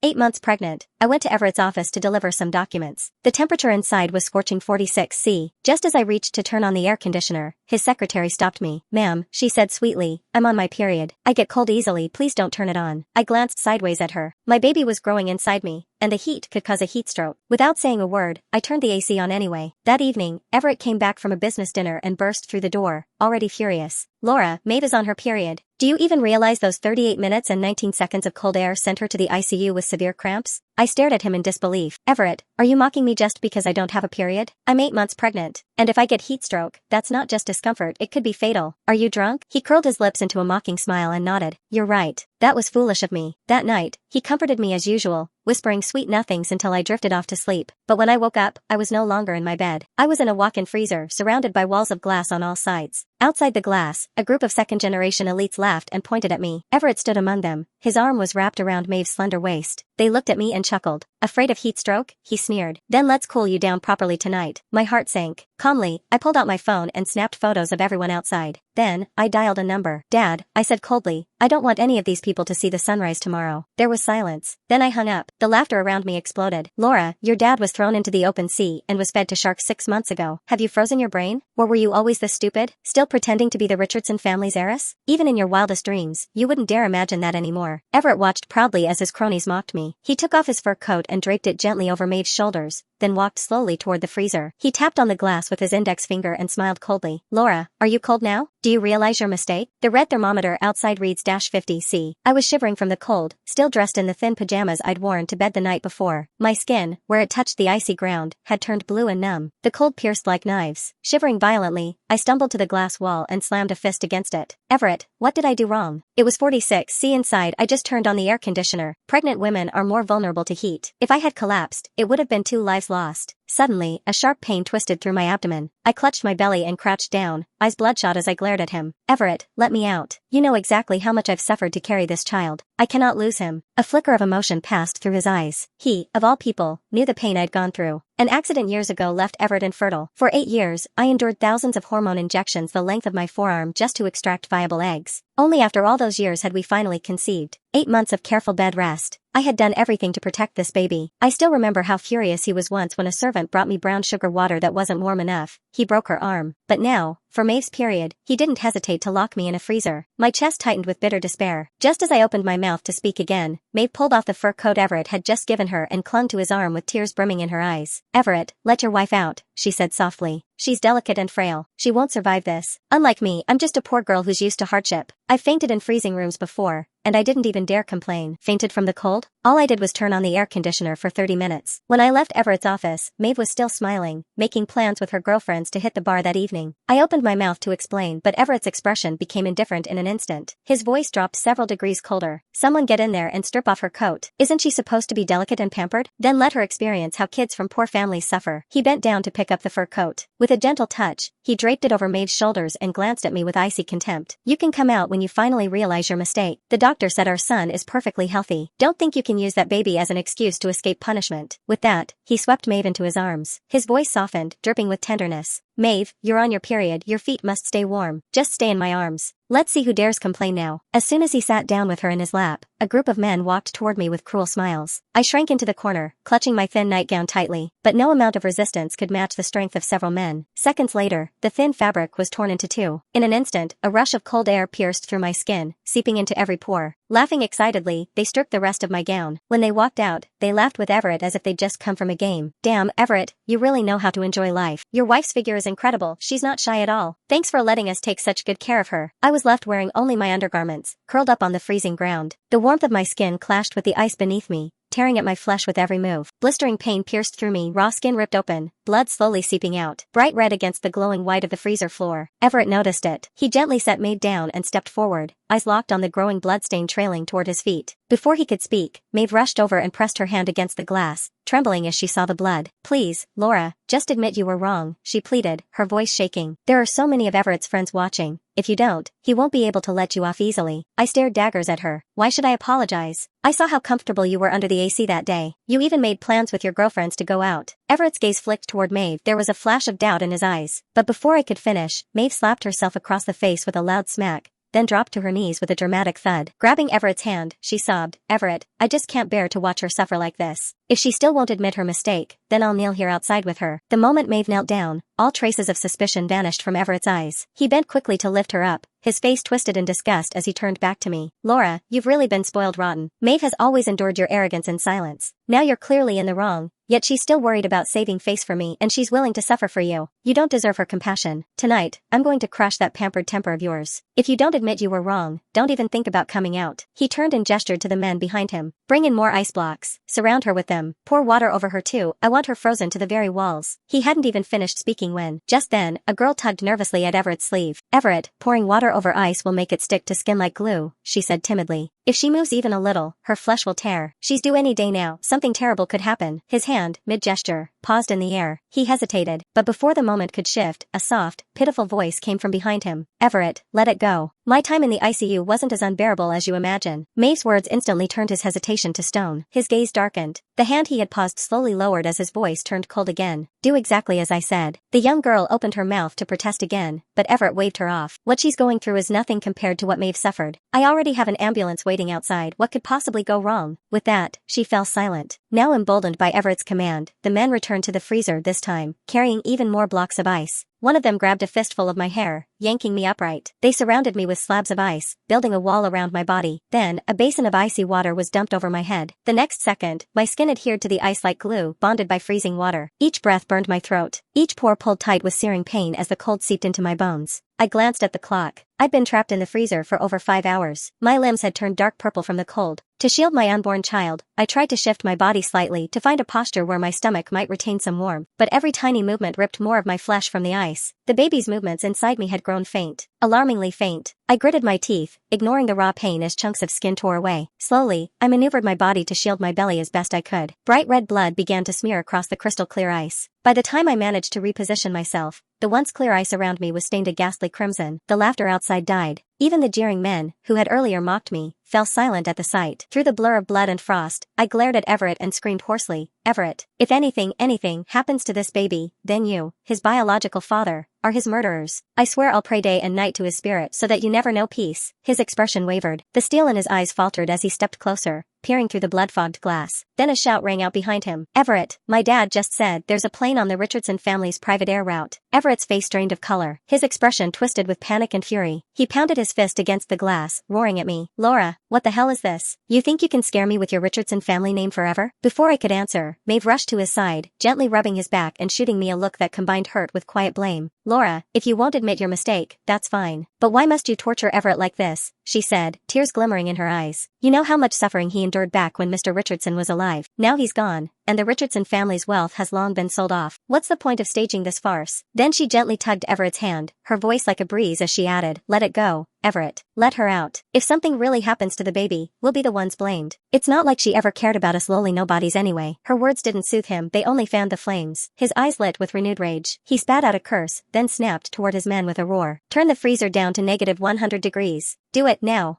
8 months pregnant, I went to Everett's office to deliver some documents. The temperature inside was scorching 46°C. Just as I reached to turn on the air conditioner, his secretary stopped me. "Ma'am," she said sweetly, "I'm on my period. I get cold easily, please don't turn it on." I glanced sideways at her. My baby was growing inside me, and the heat could cause a heat stroke. Without saying a word, I turned the AC on anyway. That evening, Everett came back from a business dinner and burst through the door, already furious. "Laura, Maeve is on her period. Do you even realize those 38 minutes and 19 seconds of cold air sent her to the ICU with severe cramps?" I stared at him in disbelief. "Everett, are you mocking me just because I don't have a period? I'm 8 months pregnant, and if I get heat stroke, that's not just discomfort, it could be fatal. Are you drunk?" He curled his lips into a mocking smile and nodded. "You're right. That was foolish of me." That night, he comforted me as usual, whispering sweet nothings until I drifted off to sleep. But when I woke up, I was no longer in my bed. I was in a walk-in freezer surrounded by walls of glass on all sides. Outside the glass, a group of second-generation elites laughed and pointed at me. Everett stood among them. His arm was wrapped around Maeve's slender waist. They looked at me and chuckled. "Afraid of heat stroke?" he sneered. "Then let's cool you down properly tonight." My heart sank. Calmly, I pulled out my phone and snapped photos of everyone outside. Then, I dialed a number. "Dad," I said coldly, "I don't want any of these people to see the sunrise tomorrow." There was silence. Then I hung up. The laughter around me exploded. "Laura, your dad was thrown into the open sea and was fed to sharks 6 months ago. Have you frozen your brain? Or were you always this stupid, still pretending to be the Richardson family's heiress? Even in your wildest dreams, you wouldn't dare imagine that anymore." Everett watched proudly as his cronies mocked me. He took off his fur coat and draped it gently over Maeve's shoulders, then walked slowly toward the freezer. He tapped on the glass with his index finger and smiled coldly. "Laura, are you cold now? Do you realize your mistake? The red thermometer outside reads -50°C. I was shivering from the cold, still dressed in the thin pajamas I'd worn to bed the night before. My skin, where it touched the icy ground, had turned blue and numb. The cold pierced like knives. Shivering violently, I stumbled to the glass wall and slammed a fist against it. "Everett, what did I do wrong?" It was 46°C inside. I just turned on the air conditioner. Pregnant women are more vulnerable to heat. If I had collapsed, it would have been 2 lives lost. Suddenly, a sharp pain twisted through my abdomen. I clutched my belly and crouched down, eyes bloodshot as I glared at him. "Everett, let me out. You know exactly how much I've suffered to carry this child. I cannot lose him." A flicker of emotion passed through his eyes. He, of all people, knew the pain I'd gone through. An accident years ago left Everett infertile. For 8 years, I endured thousands of hormone injections the length of my forearm just to extract viable eggs. Only after all those years had we finally conceived. 8 months of careful bed rest. I had done everything to protect this baby. I still remember how furious he was once when a servant brought me brown sugar water that wasn't warm enough. He broke her arm. But now, for Maeve's period, he didn't hesitate to lock me in a freezer. My chest tightened with bitter despair. Just as I opened my mouth to speak again, Maeve pulled off the fur coat Everett had just given her and clung to his arm with tears brimming in her eyes. "Everett, let your wife out," she said softly. "She's delicate and frail. She won't survive this. Unlike me, I'm just a poor girl who's used to hardship. I've fainted in freezing rooms before, and I didn't even dare complain." Fainted from the cold? All I did was turn on the air conditioner for 30 minutes. When I left Everett's office, Maeve was still smiling, making plans with her girlfriends to hit the bar that evening. I opened my mouth to explain, but Everett's expression became indifferent in an instant. His voice dropped several degrees colder. "Someone get in there and strip off her coat. Isn't she supposed to be delicate and pampered? Then let her experience how kids from poor families suffer." He bent down to pick up the fur coat. With a gentle touch, he draped it over Maeve's shoulders and glanced at me with icy contempt. "You can come out when you finally realize your mistake. The doctor said our son is perfectly healthy. Don't think you can use that baby as an excuse to escape punishment." With that, he swept Maeve into his arms. His voice softened, dripping with tenderness. "Maeve, you're on your period. Your feet must stay warm. Just stay in my arms. Let's see who dares complain now." As soon as he sat down with her in his lap, a group of men walked toward me with cruel smiles. I shrank into the corner, clutching my thin nightgown tightly, but no amount of resistance could match the strength of several men. Seconds later, the thin fabric was torn into 2. In an instant, a rush of cold air pierced through my skin, seeping into every pore. Laughing excitedly, they stripped the rest of my gown. When they walked out, they laughed with Everett as if they'd just come from a game. "Damn, Everett, you really know how to enjoy life. Your wife's figure is incredible. She's not shy at all. Thanks for letting us take such good care of her." I was left wearing only my undergarments, curled up on the freezing ground. The warmth of my skin clashed with the ice beneath me, tearing at my flesh with every move. Blistering pain pierced through me, raw skin ripped open, blood slowly seeping out, bright red against the glowing white of the freezer floor. Everett noticed it. He gently set Maeve down and stepped forward, eyes locked on the growing bloodstain trailing toward his feet. Before he could speak, Maeve rushed over and pressed her hand against the glass, trembling as she saw the blood. "Please, Laura, just admit you were wrong," she pleaded, her voice shaking. "There are so many of Everett's friends watching. If you don't, he won't be able to let you off easily." I stared daggers at her. "Why should I apologize? I saw how comfortable you were under the AC that day. You even made plans with your girlfriends to go out." Everett's gaze flicked toward Maeve. There was a flash of doubt in his eyes. But before I could finish, Maeve slapped herself across the face with a loud smack. then dropped to her knees with a dramatic thud. Grabbing Everett's hand, she sobbed, "Everett, I just can't bear to watch her suffer like this. If she still won't admit her mistake, then I'll kneel here outside with her." The moment Maeve knelt down, all traces of suspicion vanished from Everett's eyes. He bent quickly to lift her up, his face twisted in disgust as he turned back to me. "Laura, you've really been spoiled rotten. Maeve has always endured your arrogance in silence. Now you're clearly in the wrong, yet she's still worried about saving face for me and she's willing to suffer for you. You don't deserve her compassion. Tonight, I'm going to crush that pampered temper of yours. If you don't admit you were wrong, don't even think about coming out." He turned and gestured to the men behind him. "Bring in more ice blocks, surround her with them, pour water over her too, I want her frozen to the very walls." He hadn't even finished speaking when, just then, a girl tugged nervously at Everett's sleeve. "Everett, pouring water over ice will make it stick to skin like glue," she said timidly. "If she moves even a little, her flesh will tear. She's due any day now, something terrible could happen." His hand, mid-gesture, paused in the air. He hesitated, but before the moment could shift, a soft, pitiful voice came from behind him. "Everett, let it go. My time in the ICU wasn't as unbearable as you imagine." Maeve's words instantly turned his hesitation to stone. His gaze darkened. The hand he had paused slowly lowered as his voice turned cold again. "Do exactly as I said." The young girl opened her mouth to protest again, but Everett waved her off. "What she's going through is nothing compared to what Maeve suffered. I already have an ambulance waiting outside. What could possibly go wrong?" With that, she fell silent. Now emboldened by Everett's command, the men returned to the freezer this time, carrying even more blocks of ice. One of them grabbed a fistful of my hair, yanking me upright. They surrounded me with slabs of ice, building a wall around my body. Then, a basin of icy water was dumped over my head. The next second, my skin adhered to the ice like glue, bonded by freezing water. Each breath burned my throat. Each pore pulled tight with searing pain as the cold seeped into my bones. I glanced at the clock. I'd been trapped in the freezer for over 5 hours. My limbs had turned dark purple from the cold. To shield my unborn child, I tried to shift my body slightly to find a posture where my stomach might retain some warmth, but every tiny movement ripped more of my flesh from the ice. The baby's movements inside me had grown faint, alarmingly faint. I gritted my teeth, ignoring the raw pain as chunks of skin tore away. Slowly, I maneuvered my body to shield my belly as best I could. Bright red blood began to smear across the crystal clear ice. By the time I managed to reposition myself, the once clear ice around me was stained a ghastly crimson. The laughter outside died. Even the jeering men, who had earlier mocked me, fell silent at the sight. Through the blur of blood and frost, I glared at Everett and screamed hoarsely, "Everett, if anything happens to this baby, then you, his biological father, are his murderers. I swear I'll pray day and night to his spirit so that you never know peace." His expression wavered. The steel in his eyes faltered as he stepped closer, peering through the blood-fogged glass. Then a shout rang out behind him. "Everett, my dad just said there's a plane on the Richardson family's private air route." Everett's face drained of color. His expression twisted with panic and fury. He pounded his fist against the glass, roaring at me. "Laura, what the hell is this? You think you can scare me with your Richardson family name forever?" Before I could answer, Maeve rushed to his side, gently rubbing his back and shooting me a look that combined hurt with quiet blame. "Laura, if you won't admit your mistake, that's fine. But why must you torture Everett like this?" she said, tears glimmering in her eyes. "You know how much suffering he endured back when Mr. Richardson was alive. Now he's gone, and the Richardson family's wealth has long been sold off. What's the point of staging this farce?" Then she gently tugged Everett's hand, her voice like a breeze as she added, "Let it go, Everett. Let her out. If something really happens to the baby, we'll be the ones blamed. It's not like she ever cared about us lowly nobodies anyway." Her words didn't soothe him, they only fanned the flames. His eyes lit with renewed rage. He spat out a curse, then snapped toward his men with a roar. "Turn the freezer down to -100 degrees. Do it now."